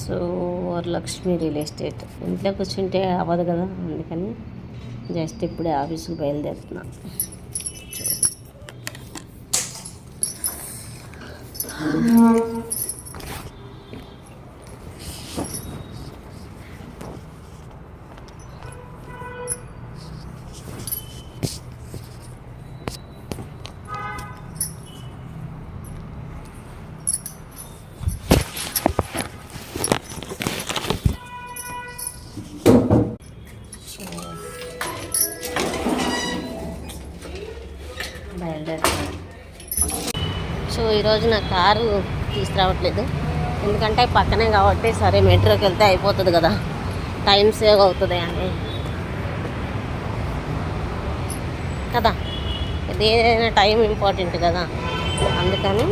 So Varalakshmi real estate ఇంట్లో కూర్చుంటే అవ్వదు కదా, అందుకని జస్ట్ ఇప్పుడే ఆఫీస్కి బయలుదేరుతున్నా. బయలుదేరుతున్నాను. సో ఈరోజు నా కారు తీసుకురావట్లేదు, ఎందుకంటే పక్కనే కాబట్టి సరే మెట్రోకి వెళ్తే అయిపోతుంది కదా, టైం సేవ్ అవుతుంది అని కదా, ఏదైనా టైం ఇంపార్టెంట్ కదా, అందుకని